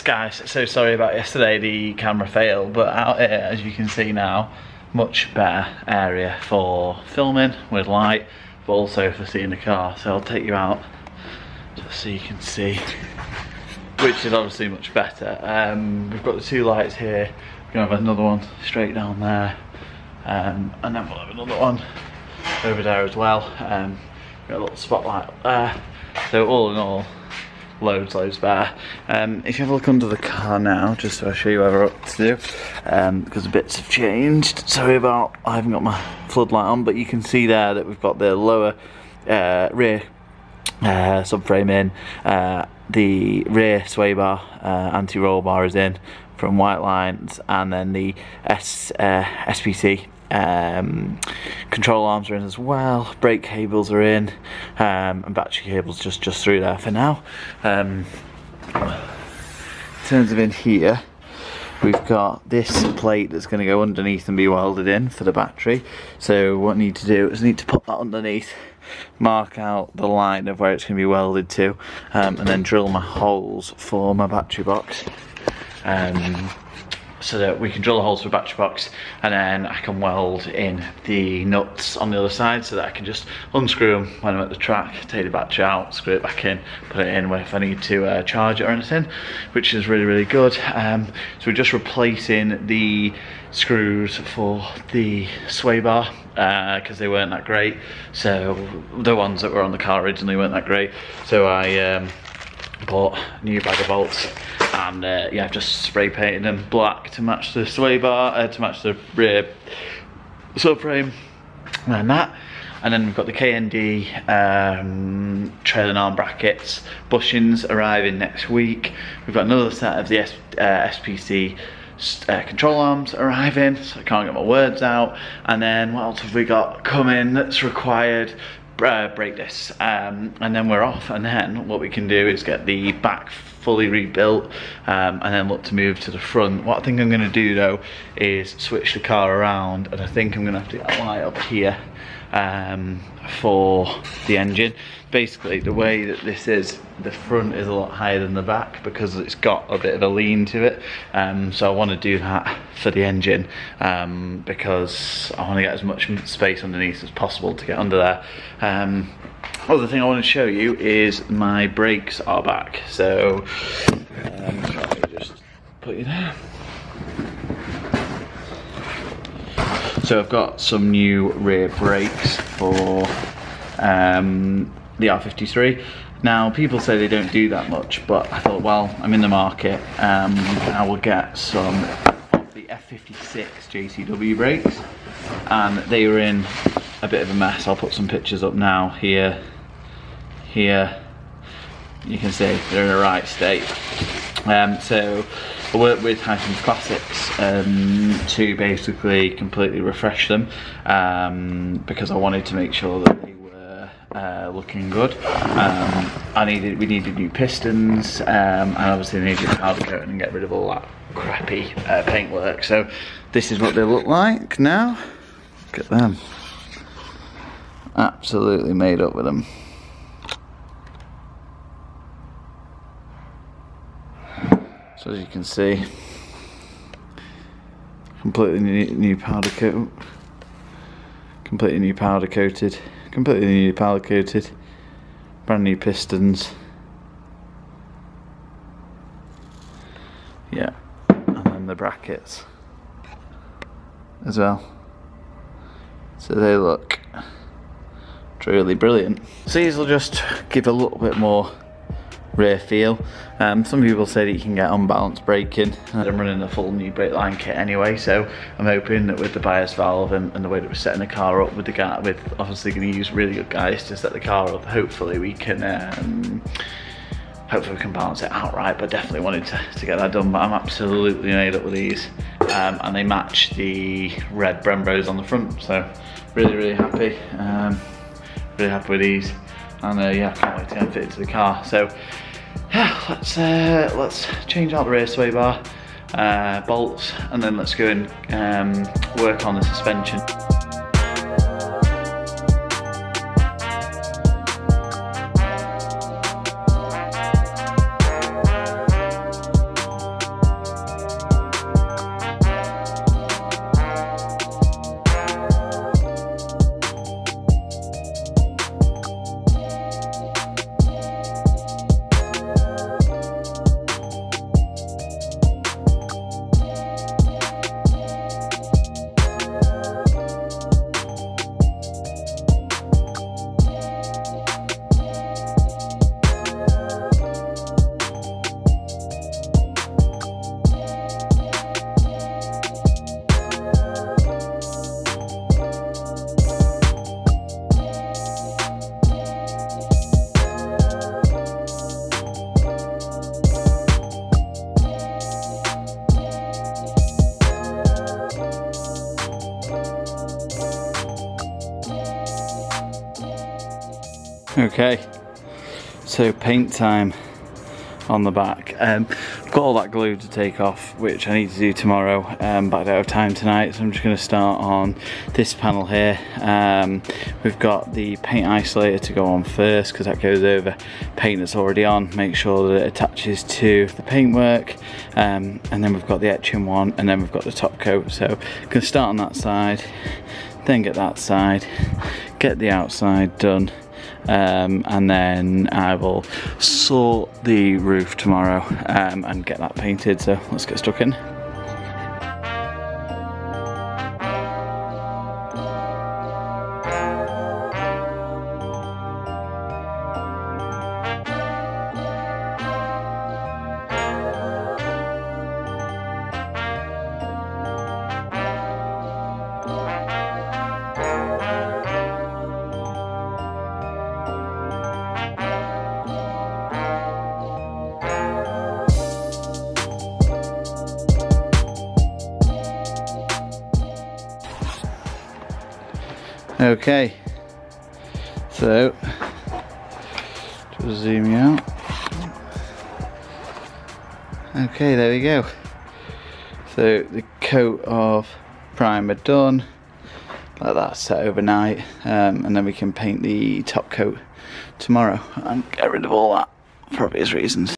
Yes guys, so sorry about yesterday, the camera failed, but out here, as you can see now, much better area for filming with light, but also for seeing the car. So I'll take you out just so you can see, which is obviously much better. We've got the two lights here, we're gonna have another one straight down there, and then we'll have another one over there as well. Got a little spotlight up there. So all in all, loads better. If you have a look under the car now, just so I show you what we're up to, because the bits have changed. Sorry about, I haven't got my floodlight on, but you can see there that we've got the lower rear subframe in, the rear sway bar, anti-roll bar is in from White Lines, and then the SPC control arms are in as well, brake cables are in, and battery cables just through there for now. In terms of in here, we've got this plate that's going to go underneath and be welded in for the battery. So what I need to do is I need to put that underneath, mark out the line of where it's going to be welded to, and then drill my holes for my battery box. So that we can drill the holes for the battery box, and then I can weld in the nuts on the other side, so that I can just unscrew them when I'm at the track, take the battery out, screw it back in, put it in if I need to charge it or anything, which is really good. So we're just replacing the screws for the sway bar, because they weren't that great. So the ones that were on the car originally weren't that great, so I bought a new bag of bolts, and yeah, I've just spray painted them black to match the sway bar, to match the rear subframe, and that. And then we've got the KND trailing arm brackets, bushings arriving next week. We've got another set of the SPC control arms arriving, so I can't get my words out. And then what else have we got coming that's required? Brake discs, and then we're off. And then what we can do is get the back fully rebuilt, and then look to move to the front. What I think I'm going to do though is switch the car around, and I think I'm going to have to get a light up here for the engine. Basically, the way that this is, the front is a lot higher than the back because it's got a bit of a lean to it, so I want to do that for the engine, because I want to get as much space underneath as possible to get under there. Other thing I want to show you is my brakes are back, so let me just put you there. So I've got some new rear brakes for the R53. Now people say they don't do that much, but I thought, well, I'm in the market, I will get some of the F56 JCW brakes, and they were in a bit of a mess. I'll put some pictures up now. Here, you can see they're in a right state. So I worked with Hyphen Classics to basically completely refresh them, because I wanted to make sure that they were looking good. We needed new pistons, and obviously needed powder coat and get rid of all that crappy paintwork. So this is what they look like now. Look at them, absolutely made up with them. So as you can see, completely new powder coat, completely new powder coated, brand new pistons. Yeah, and then the brackets as well. So they look truly brilliant. So these will just give a little bit more rear feel. Some people say that you can get unbalanced braking. I'm running a full new brake line kit anyway, so I'm hoping that with the bias valve and the way that we're setting the car up with obviously going to use really good guys to set the car up, hopefully we can balance it out right. But definitely wanted to get that done. But I'm absolutely made up with these, and they match the red Brembos on the front, so really happy. Really happy with these, and yeah, can't wait to get them fitted to the car. So yeah, let's change out the rear sway bar, bolts, and then let's go and work on the suspension. Okay, so paint time on the back. I've got all that glue to take off, which I need to do tomorrow, but I don't have time tonight, so I'm just going to start on this panel here. We've got the paint isolator to go on first, because that goes over paint that's already on, make sure that it attaches to the paintwork, and then we've got the etching one, and then we've got the top coat. So I'm going to start on that side, then get that side, get the outside done, and then I will sort the roof tomorrow and get that painted. So let's get stuck in. Okay, so just zoom you out. Okay, there we go. So the coat of primer done, let that set overnight, and then we can paint the top coat tomorrow and get rid of all that for obvious reasons.